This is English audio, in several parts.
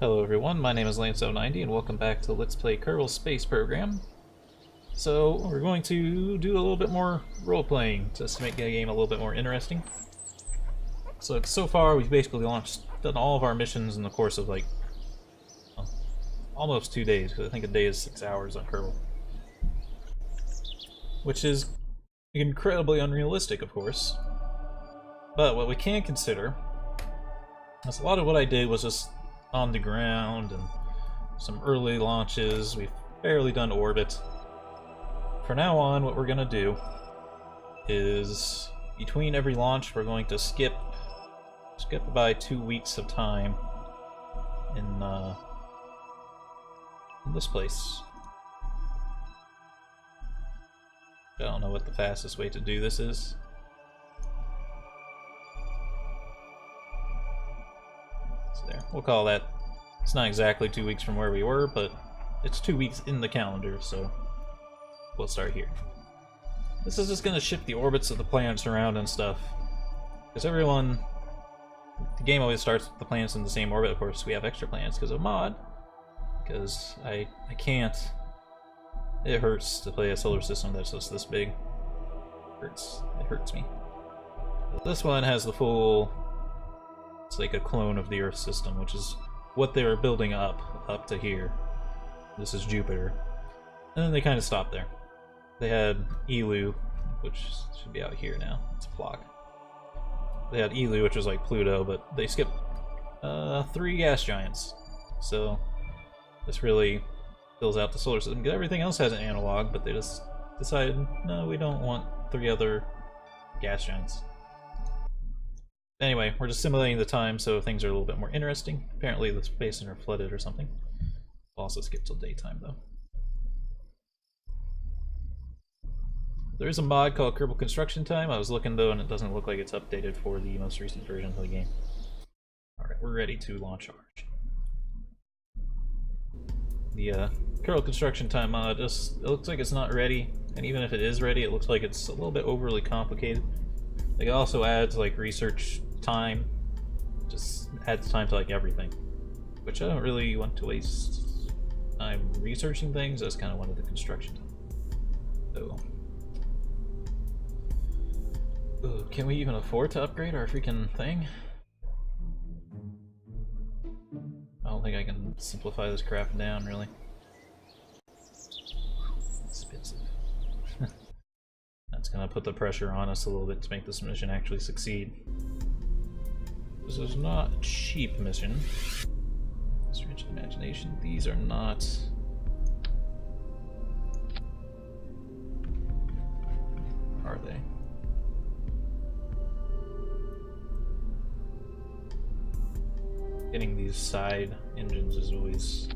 Hello everyone, my name is Lance090 and welcome back to Let's Play Kerbal Space Program. So, we're going to do a little bit more role-playing, just to make the game a little bit more interesting. So far we've basically done all of our missions in the course of like, almost 2 days, because I think a day is 6 hours on Kerbal. Which is incredibly unrealistic, of course. But what we can consider is a lot of what I did was just on the ground and some early launches. We've barely done orbit. For now on, what we're gonna do is between every launch we're going to skip by 2 weeks of time in this place. I don't know what the fastest way to do this is. So there, we'll call that. It's not exactly 2 weeks from where we were, but it's 2 weeks in the calendar, so we'll start here. This is just going to shift the orbits of the planets around and stuff. Because the game always starts with the planets in the same orbit. Of course, we have extra planets because of mod. Because I can't. It hurts to play a solar system that's just this big. It hurts me. This one has the full. It's like a clone of the Earth system, which is what they were building up to here. This is Jupiter. And then they kind of stopped there. They had Elu, which should be out here now. It's a flock. They had Elu, which was like Pluto, but they skipped 3 gas giants. So this really fills out the solar system. Because everything else has an analog, but they just decided, no, we don't want 3 other gas giants. Anyway, we're just simulating the time so things are a little bit more interesting. Apparently the basin are flooded or something. We'll also skip till daytime though. There is a mod called Kerbal Construction Time. I was looking though and it doesn't look like it's updated for the most recent version of the game. Alright, we're ready to launch ours. The Kerbal Construction Time mod it looks like it's not ready, and even if it is ready, it looks like it's a little bit overly complicated. It also adds like research time, just adds time to like everything, which I don't really want to waste time researching things. That's kind of one of the construction time. So, can we even afford to upgrade our freaking thing? I don't think I can simplify this crap down really. Expensive. That's gonna put the pressure on us a little bit to make this mission actually succeed. This is not a cheap mission. Stretch the imagination. These are not. Are they? Getting these side engines is always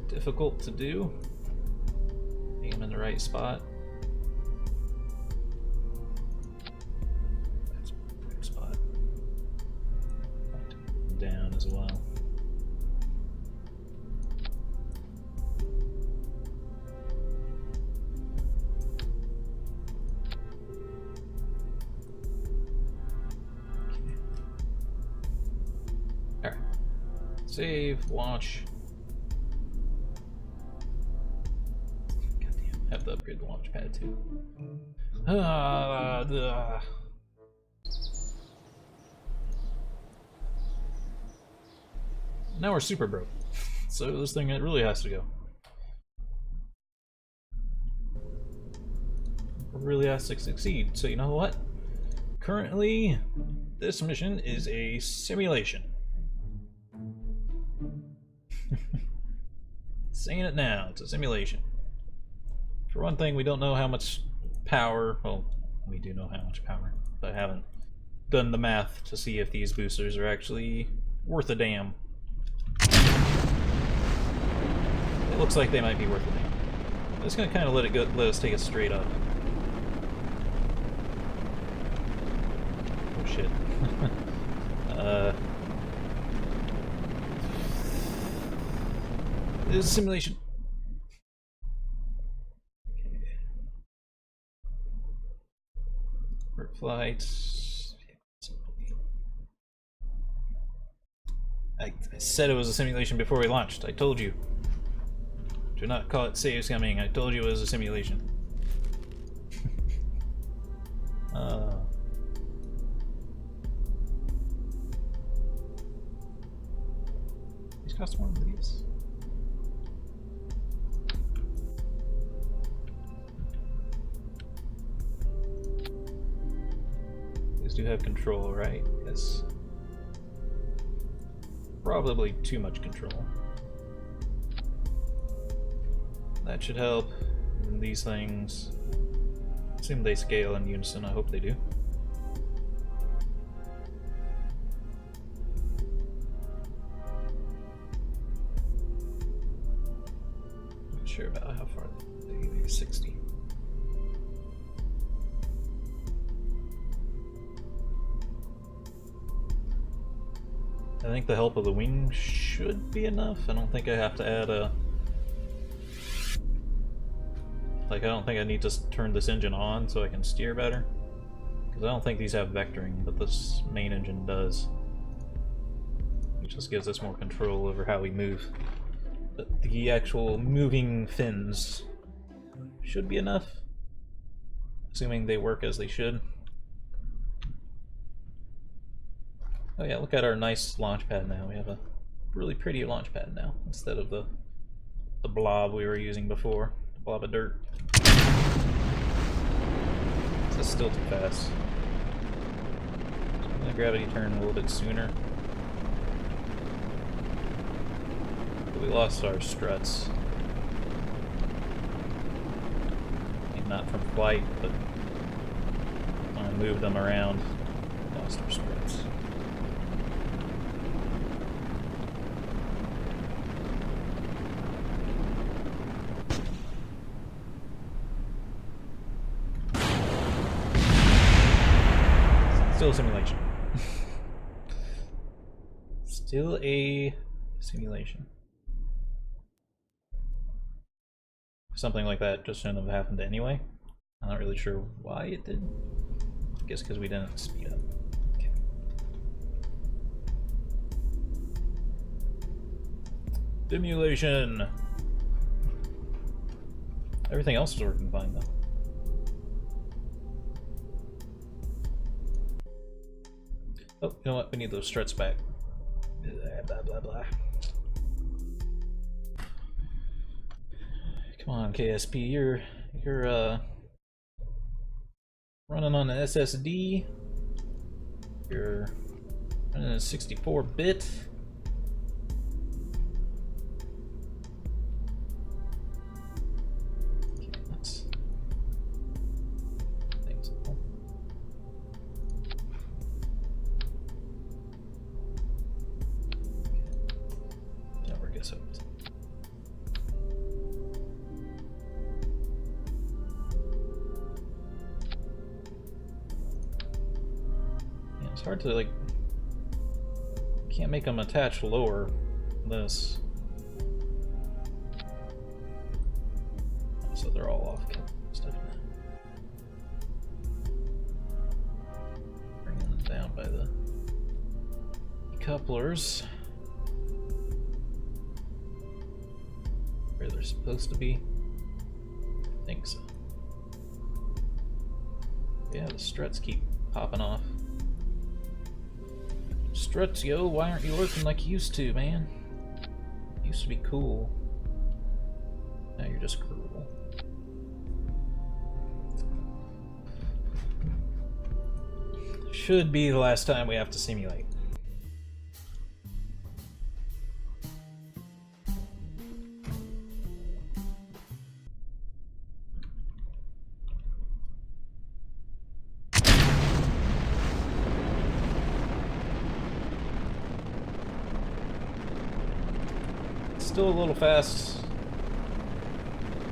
difficult to do. Getting them in the right spot. Down as well. Okay. Alright. Save, launch. Goddamn, have to upgrade the launch pad too. Now we're super broke, so this thing it really has to go. It really has to succeed. So you know what? Currently, this mission is a simulation. Saying it now, it's a simulation. For one thing, we don't know how much power. Well, we do know how much power, but I haven't done the math to see if these boosters are actually worth a damn. It looks like they might be worth a damn. I'm just gonna kind of let us take it straight up. Oh shit. This is a simulation. Okay. Work flight. I said it was a simulation before we launched. I told you. Do not call it save scumming. I told you it was a simulation. These cost one of these. These do have control, right? Yes. Probably too much control. That should help. And these things, assume they scale in unison. I hope they do. Not sure about how far they give you 60. I think the help of the wing should be enough. I don't think I have to add a... Like, I don't think I need to turn this engine on so I can steer better. Because I don't think these have vectoring, but this main engine does. It just gives us more control over how we move. But the actual moving fins should be enough. Assuming they work as they should. Oh yeah, look at our nice launch pad now. We have a really pretty launch pad now, instead of the blob we were using before. The blob of dirt. This is still too fast. So I'm gonna gravity turn a little bit sooner. But we lost our struts. I mean, not from flight, but when I moved them around, we lost our struts. Still a simulation. Still a simulation. Something like that just shouldn't have happened anyway. I'm not really sure why it did. I guess because we didn't speed up. Okay. Simulation! Everything else is working fine though. Oh, you know what? We need those struts back. Blah, blah, blah. Come on, KSP, you're running on an SSD. You're running a 64-bit. It's hard to, like, can't make them attach lower than this. So they're all off stuff now. Bringing them down by the couplers. Where they're supposed to be. I think so. Yeah, the struts keep popping off. Struts, yo, why aren't you working like you used to, man? You used to be cool. Now you're just cruel. Should be the last time we have to simulate. Still a little fast.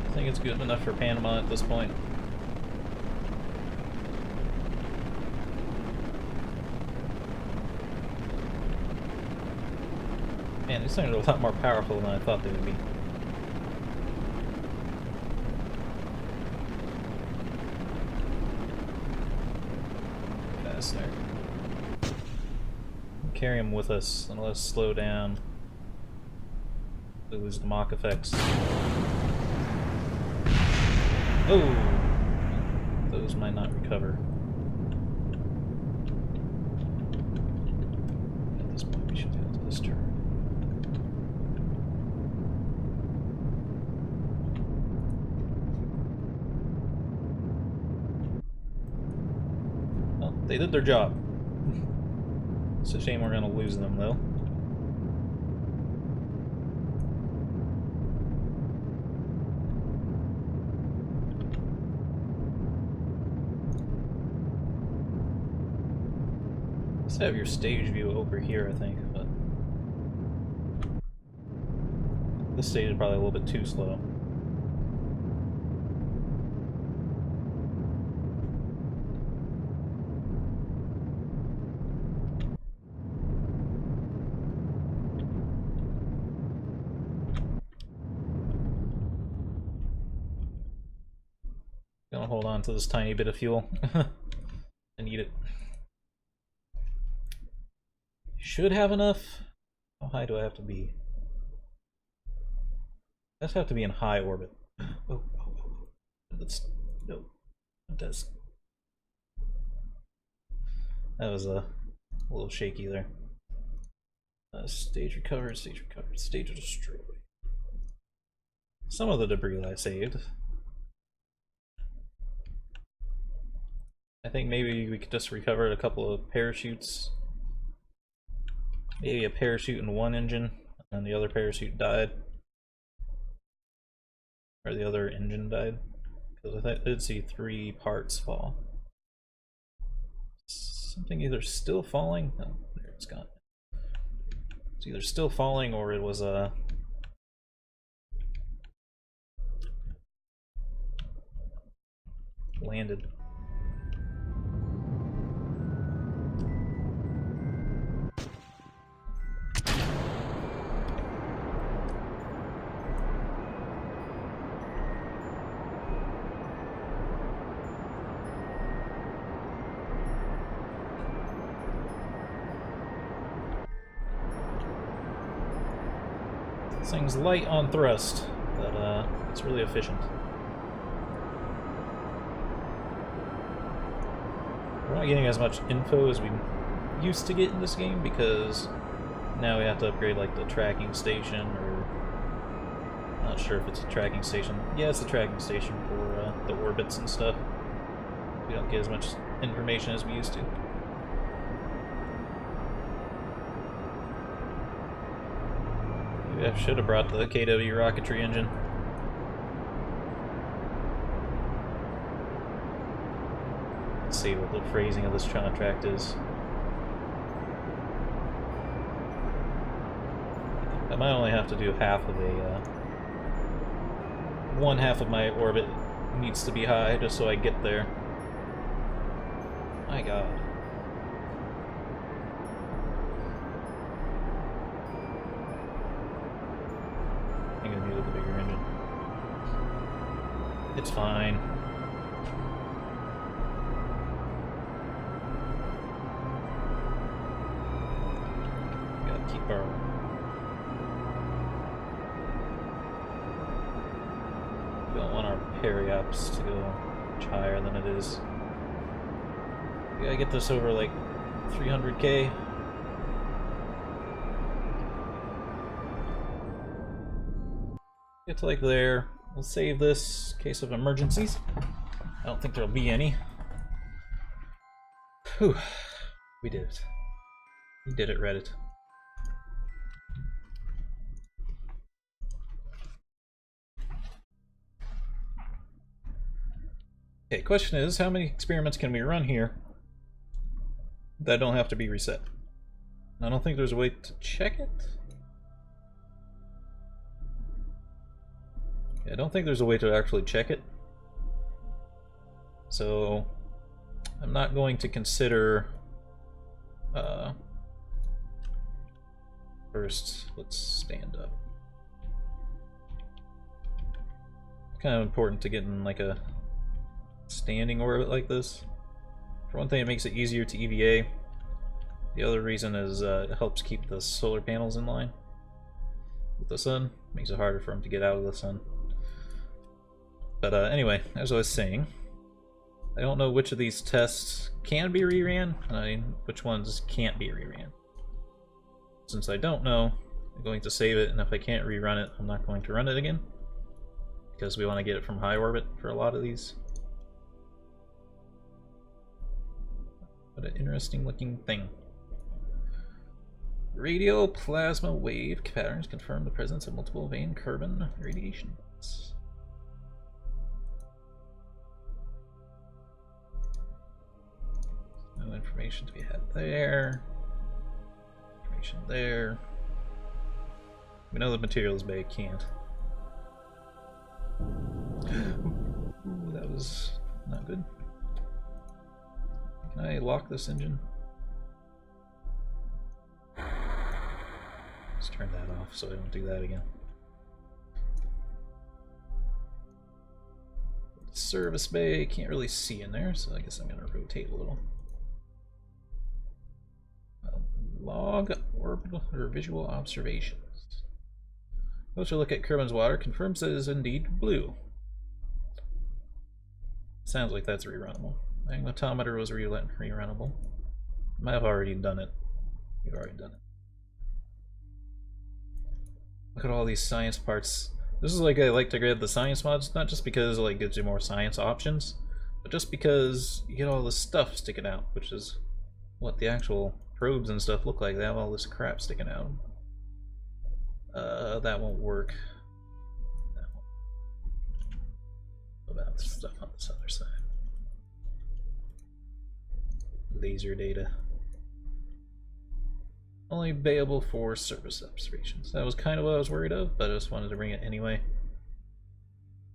I think it's good enough for Panama at this point. Man, these things are a lot more powerful than I thought they would be. Fast there. carry him with us and let us slow down. Lose the Mach effects. Oh! Those might not recover. At this point, we should be able to this turn. Well, they did their job. It's a shame we're gonna lose them, though. Have your stage view over here, I think, but this stage is probably a little bit too slow. Gonna hold on to this tiny bit of fuel and eat it. Should have enough. How high do I have to be? I just have to be in high orbit. Oh. That's no. It does. That was a little shaky there. Stage recovered, stage destroyed. Some of the debris I saved. I think maybe we could just recover a couple of parachutes. Maybe a parachute in one engine, and the other parachute died. Or the other engine died. Because I did see 3 parts fall. Something either still falling. Oh, there it's gone. It's either still falling or it was landed. This thing's light on thrust, but it's really efficient. We're not getting as much info as we used to get in this game because now we have to upgrade like the tracking station, or I'm not sure if it's a tracking station. Yeah, it's a tracking station for the orbits and stuff. We don't get as much information as we used to. I should have brought the KW rocketry engine. Let's see what the phrasing of this contract is. I might only have to do half of a... one half of my orbit needs to be high just so I get there. My god. The bigger engine. It's fine. Gotta keep our... We don't want our periops to go much higher than it is. We gotta get this over like 300k. Get to like there. We'll save this in case of emergencies. I don't think there'll be any. Whew. We did it. We did it, Reddit. Okay, question is, how many experiments can we run here that don't have to be reset? I don't think there's a way to check it. I don't think there's a way to actually check it. So I'm not going to consider first, let's stand up. It's kind of important to get in like a standing orbit like this. For one thing, it makes it easier to EVA. The other reason is it helps keep the solar panels in line with the sun. Makes it harder for them to get out of the sun. But anyway, as I was saying, I don't know which of these tests can be reran, and which ones can't be reran. Since I don't know, I'm going to save it, and if I can't rerun it, I'm not going to run it again. Because we want to get it from high orbit for a lot of these. What an interesting looking thing. Radio plasma wave patterns confirm the presence of multiple vein carbon radiation belts. No information to be had there. Information there. We know the materials bay can't. Ooh, that was not good. Can I lock this engine? Let's turn that off so I don't do that again. Service bay, can't really see in there, so I guess I'm going to rotate a little. Log orbital or visual observations. Closer look at Kerbin's water confirms that it is indeed blue. Sounds like that's rerunnable. Magnetometer was rerunnable. Might have already done it. You've already done it. Look at all these science parts. This is like I like to grab the science mods, not just because it like gives you more science options, but just because you get all this stuff sticking out, which is what the actual probes and stuff look like. They have all this crap sticking out. That won't work. That won't. What about the stuff on this other side? Laser data. Only payable for surface observations. That was kind of what I was worried of, but I just wanted to bring it anyway.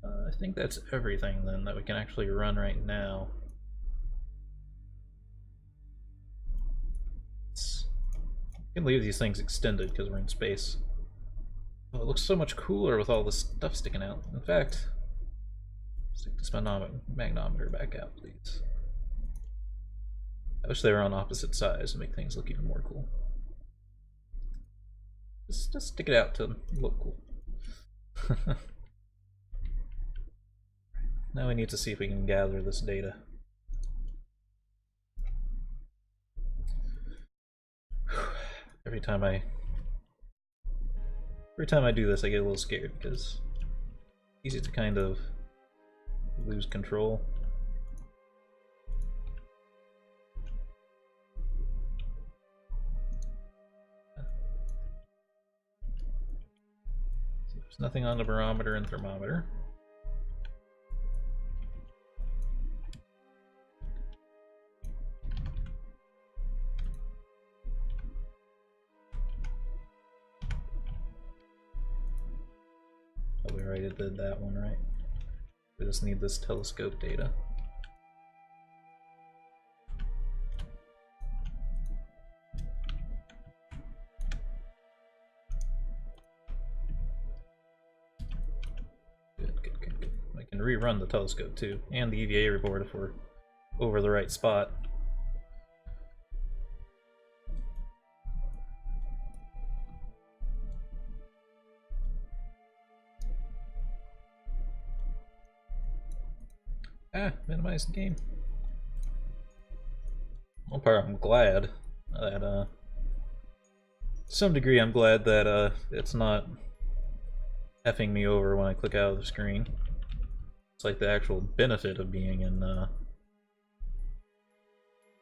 I think that's everything then that we can actually run right now. We can leave these things extended because we're in space. Oh, it looks so much cooler with all this stuff sticking out. In fact, stick this magnometer back out, please. I wish they were on opposite sides to make things look even more cool. Just stick it out to look cool. Now we need to see if we can gather this data. Every time I do this, I get a little scared because it's easy to kind of lose control. So there's nothing on the barometer and thermometer. We already did that one, right? We just need this telescope data. Good. I can rerun the telescope too, and the EVA report if we're over the right spot. Minimize the game. One part I'm glad that, to some degree I'm glad that it's not effing me over when I click out of the screen. It's like the actual benefit of being in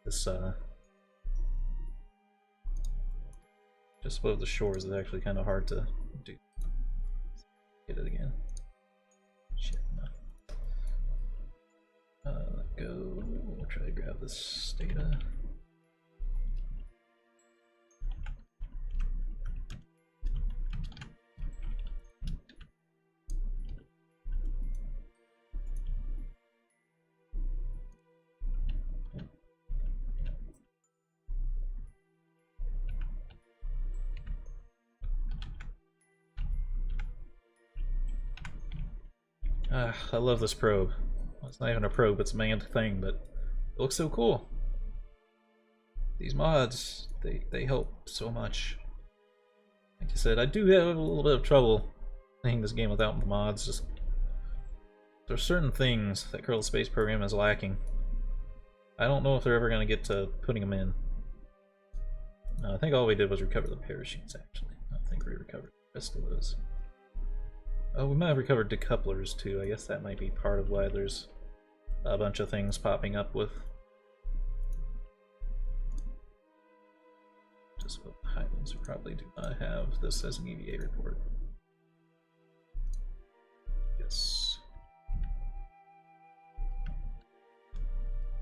this just above the shores is actually kind of hard to do. Get it again. Shit, no. Let go. We'll try to grab this data. I love this probe. Well, it's not even a probe, it's a manned thing, but it looks so cool. These mods they help so much. Like I said, I do have a little bit of trouble playing this game without the mods. Just there's certain things that Kerbal Space Program is lacking. I don't know if they're ever going to get to putting them in. I think all we did was recover the parachutes, actually. I don't think we recovered the rest of those. Oh, we might have recovered decouplers, too. I guess that might be part of why there's a bunch of things popping up with... Just what the Highlands probably do not have this as an EVA report. Yes.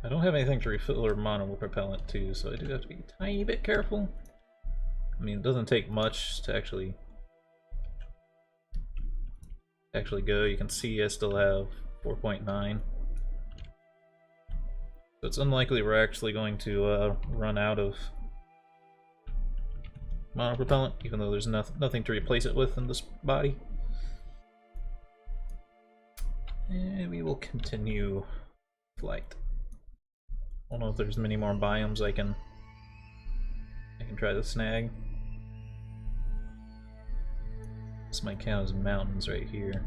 I don't have anything to refill or mono propellant too, so I do have to be a tiny bit careful. I mean, it doesn't take much to actually go. You can see I still have 4.9. So it's unlikely we're actually going to run out of mono propellant, even though there's nothing to replace it with in this body. And we will continue flight. I don't know if there's many more biomes I can try to snag. This might count as mountains right here.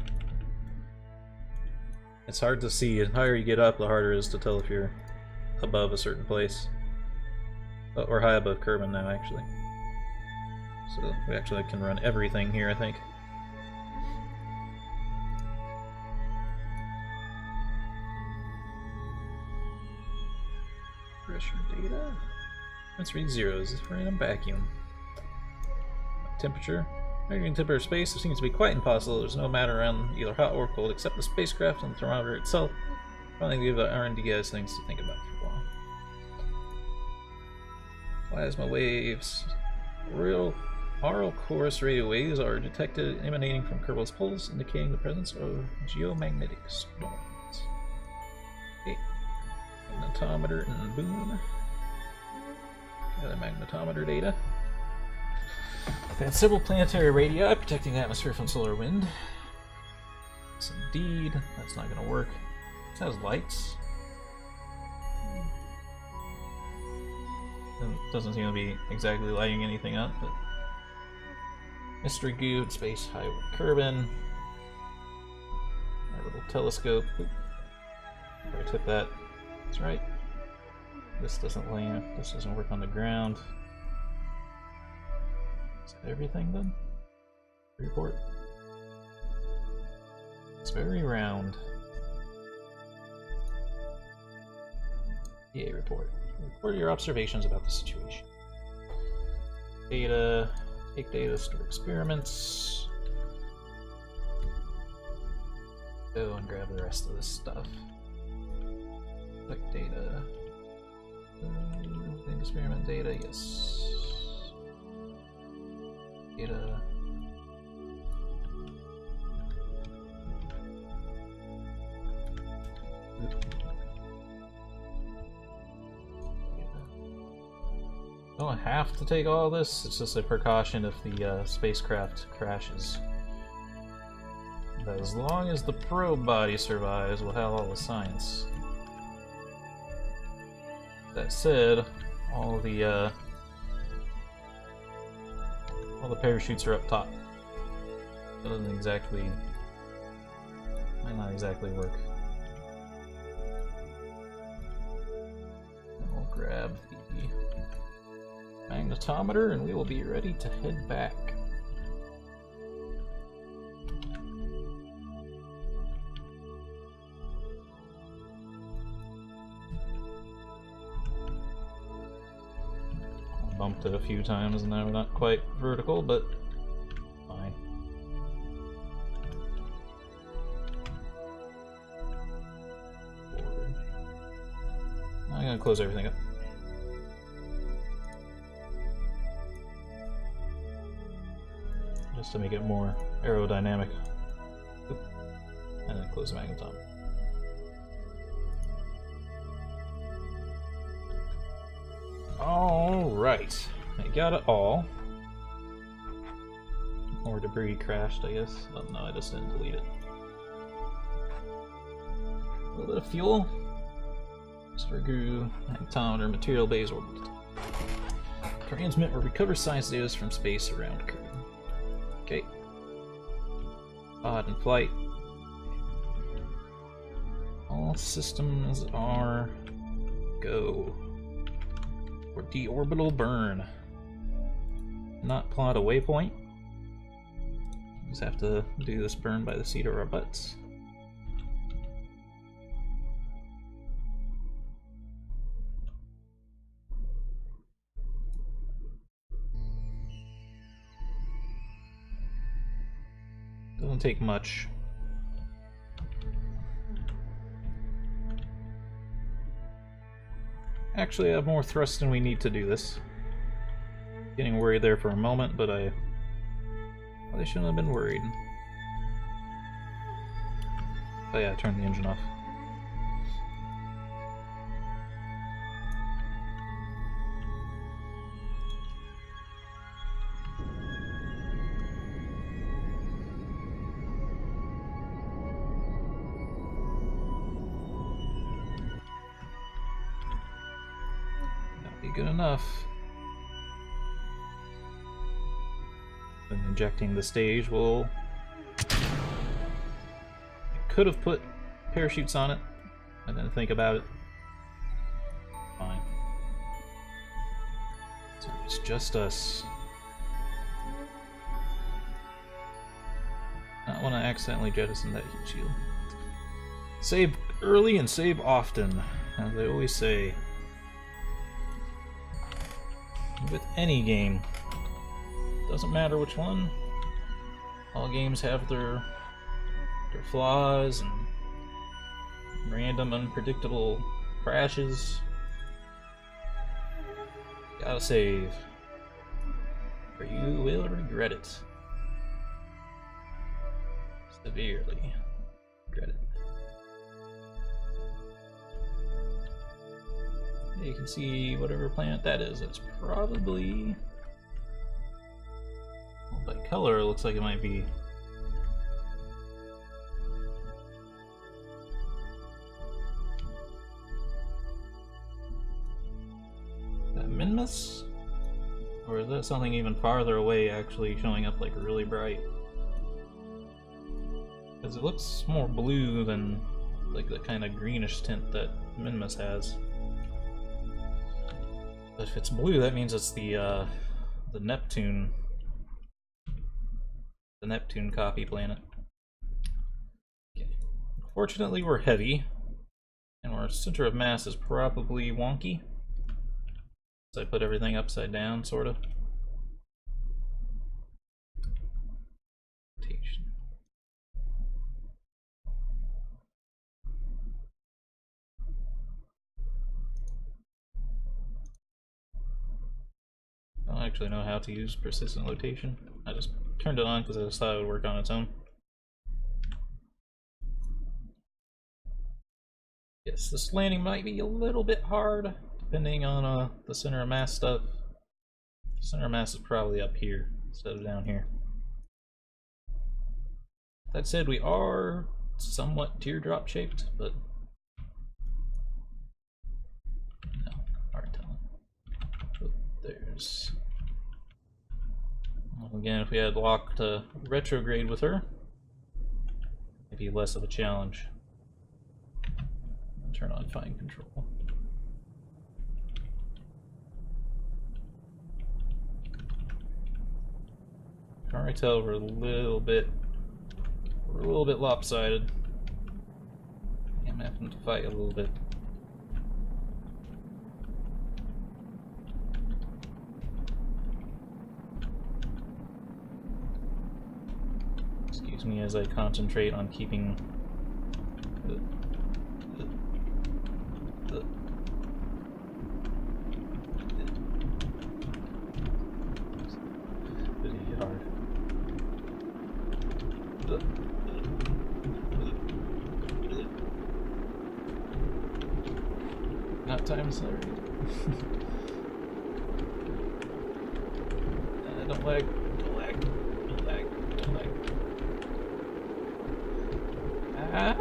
It's hard to see. The higher you get up, the harder it is to tell if you're above a certain place. Or high above Kerbin now, actually. So we actually can run everything here, I think. Pressure data. Let's read zeros. It's for a vacuum. Temperature. Measuring temperature of space seems to be quite impossible. There's no matter around either hot or cold except the spacecraft and the thermometer itself. Finally, give the R&D guys things to think about for a while. Plasma waves. Aural chorus radio waves are detected emanating from Kerbal's poles, indicating the presence of geomagnetic storms. Okay. Magnetometer and boom. Gather magnetometer data. Advanced civil planetary radii protecting the atmosphere from solar wind. Yes, indeed. That's not going to work. It has lights. Doesn't seem to be exactly lighting anything up, but mystery goo, space highway Kerbin. Our little telescope. Oop. I took that. That's right. This doesn't land. This doesn't work on the ground. Is that everything then? Report. It's very round. EA report. Report your observations about the situation. Data. Take data, store experiments. Go and grab the rest of this stuff. Collect data. Experiment data, yes. Data. Don't have to take all this, it's just a precaution if the spacecraft crashes. But as long as the probe body survives, we'll have all the science. That said, all the parachutes are up top. That doesn't exactly, might not exactly work. And we'll grab the magnetometer and we will be ready to head back. Bumped it a few times and now we're not quite vertical, but fine. Forward. I'm gonna close everything up. Just to make it more aerodynamic. Oop. And then close the magnetometer. Alright, I got it all. More debris crashed, I guess. Oh, no, I just didn't delete it. A little bit of fuel. Just for goo, magnetometer, material bays orbital. Transmit or recover science data from space around Kerbal. Okay. Pod in flight. All systems are go. For deorbital burn. Not plot a waypoint. Just have to do this burn by the seat of our butts. Doesn't take much. Actually, I have more thrust than we need to do this. Getting worried there for a moment, but I probably shouldn't have been worried. Oh yeah, turn the engine off. That'll be good enough. And injecting the stage will... I could have put parachutes on it. I didn't think about it. Fine. So it's just us. Not want to accidentally jettison that heat shield. Save early and save often, as they always say. With any game. Doesn't matter which one. All games have their flaws and random, unpredictable crashes. Gotta save, or you will regret it. Severely regret it. You can see whatever planet that is. It's probably... Well, by color, it looks like it might be... That Minmus? Or is that something even farther away actually showing up like really bright? Because it looks more blue than like the kind of greenish tint that Minmus has. But if it's blue, that means it's the Neptune copy planet. Okay. Fortunately, we're heavy, and our center of mass is probably wonky. So I put everything upside down, sort of. Rotation. I don't actually know how to use persistent rotation. I just turned it on because I just thought it would work on its own. Yes, this landing might be a little bit hard, depending on the center of mass stuff. The center of mass is probably up here instead of down here. That said, we are somewhat teardrop shaped, but no, hard telling. Oh, there's... Well, again, if we had locked retrograde with her, it'd be less of a challenge. Turn on fine control. I can already tell we're a little bit lopsided. I'm having to fight a little bit. Excuse me as I concentrate on keeping not time slurry. Don't lag, don't lag, don't lag, don't lag. Ah!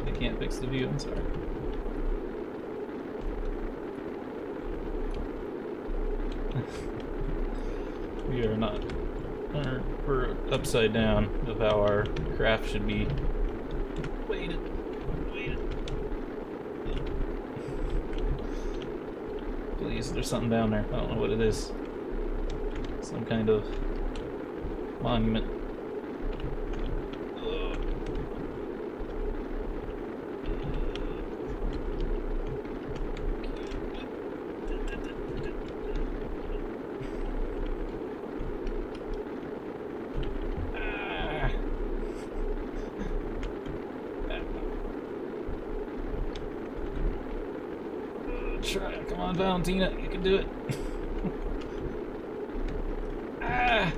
I can't fix fix the view, I'm sorry. We are not. We're upside down of how our craft should be. Wait. Please, there's something down there. I don't know what it is. Some kind of monument. Try it. Come on, Valentina. You can do it. Ah!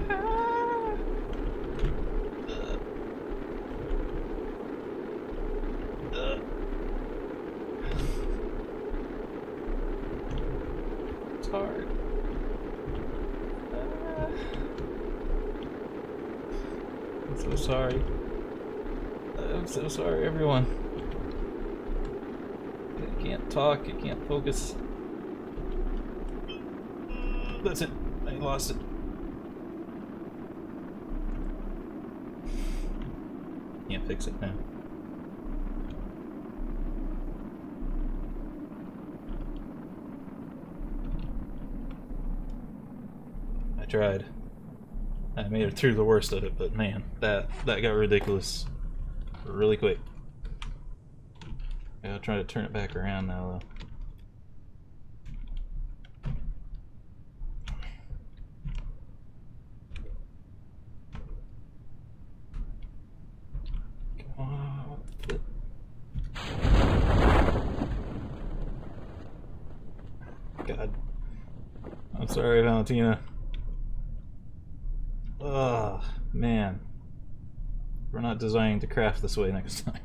Ah! It's hard. Ah! I'm so sorry. I'm so sorry, everyone. I can't talk, I can't focus. That's it. I lost it. Can't fix it now. I tried. I made it through the worst of it, but man, that got ridiculous really quick. I'll try to turn it back around now, though. Come on. God. I'm sorry, Valentina. Ugh, man. We're not designing to craft this way next time.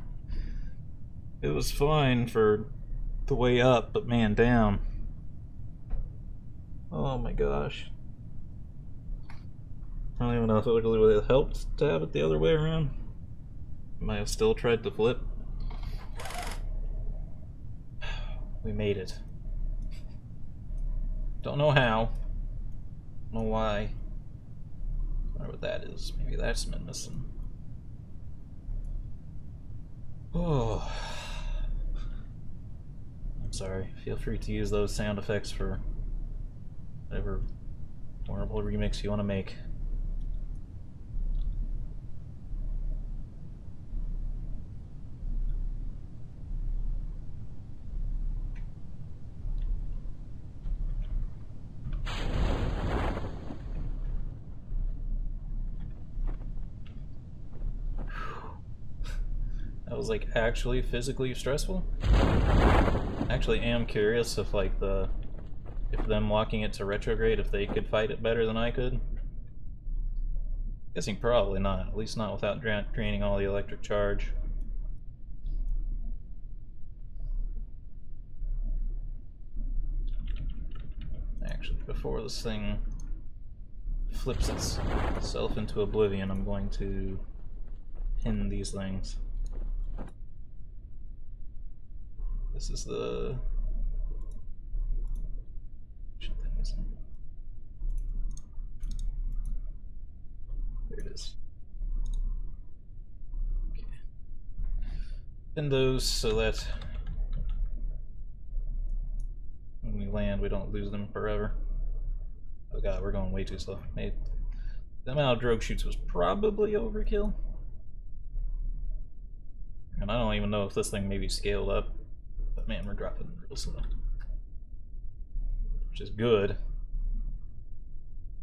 It was fine for the way up, but man, down. Oh my gosh. I don't even know if it really would have helped to have it the other way around. Might have still tried to flip. We made it. Don't know how. Don't know why. I wonder what that is. Maybe that's been missing. Oh. I'm sorry. Feel free to use those sound effects for whatever horrible remix you want to make. That was like actually physically stressful. I actually am curious if like if them locking it to retrograde, if they could fight it better than I could. Guessing probably not, at least not without draining all the electric charge. Actually, before this thing flips itself into oblivion, I'm going to pin these things. This is the there it is. Okay. Pin those so that when we land, we don't lose them forever. Oh god, we're going way too slow. Maybe the amount of drogue shoots was probably overkill. And I don't even know if this thing maybe scaled up. But man, we're dropping real slow. Which is good.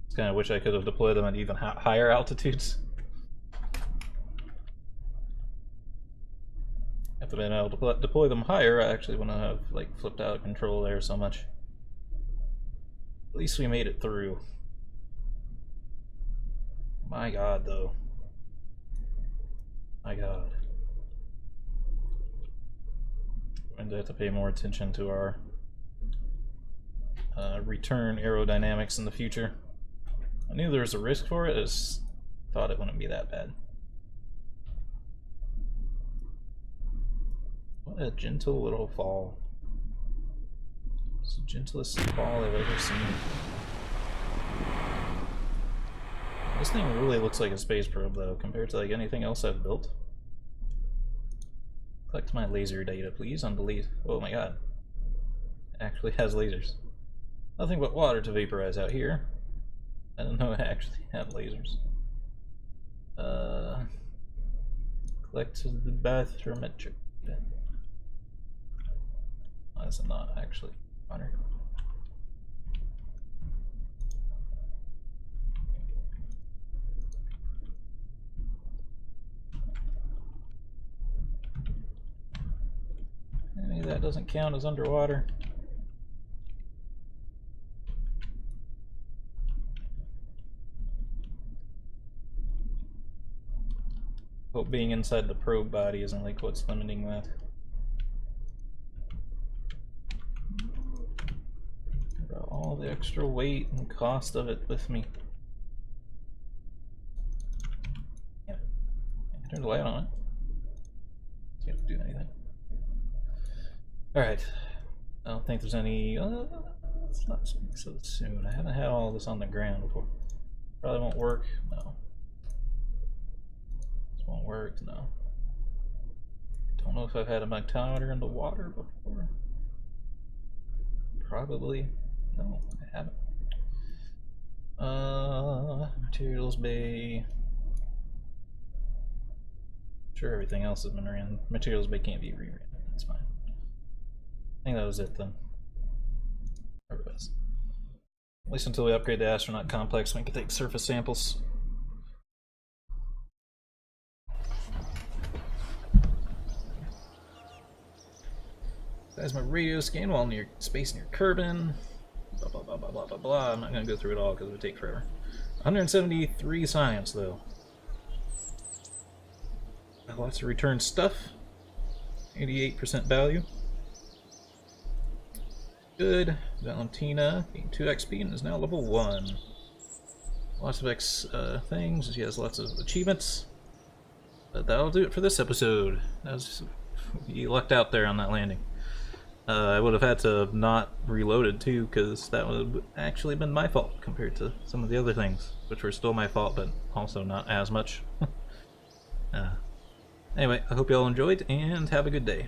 Just kind of wish I could have deployed them at even higher altitudes. If I'd been able to deploy them higher, I actually wouldn't have like flipped out of control there so much. At least we made it through. My god, though. My god. I'm going to have to pay more attention to our return aerodynamics in the future. I knew there was a risk for it, I just thought it wouldn't be that bad. What a gentle little fall. It's the gentlest fall I've ever seen. This thing really looks like a space probe though, compared to like anything else I've built. Collect my laser data, please. Oh my god. It actually has lasers. Nothing but water to vaporize out here. I didn't know it actually had lasers. Collect the bathymetric. Why is it not actually water? Maybe that doesn't count as underwater. Hope being inside the probe body isn't like what's limiting that. Brought all the extra weight and cost of it with me. Yeah. I turned the light on it. See if it do anything. Alright. I don't think there's any. Let's not speak so soon. I haven't had all this on the ground before. Probably won't work. No. Won't work, no. Don't know if I've had a magnetometer in the water before. Probably. No, I haven't. Materials bay. Sure, everything else has been ran. Materials bay can't be reran. That's fine. I think that was it then. Whatever it was. At least until we upgrade the astronaut complex, we can take surface samples. That's my radio scan while near space near Kerbin. Blah blah blah blah blah blah blah. I'm not gonna go through it all because it would take forever. 173 science though. Lots of return stuff. 88% value. Good. Valentina gained 2 XP and is now level 1. Lots of things. She has lots of achievements. But that'll do it for this episode. You lucked out there on that landing. I would have had to have not reloaded too, because that would have actually been my fault compared to some of the other things, which were still my fault, but also not as much. Anyway, I hope you all enjoyed, and have a good day.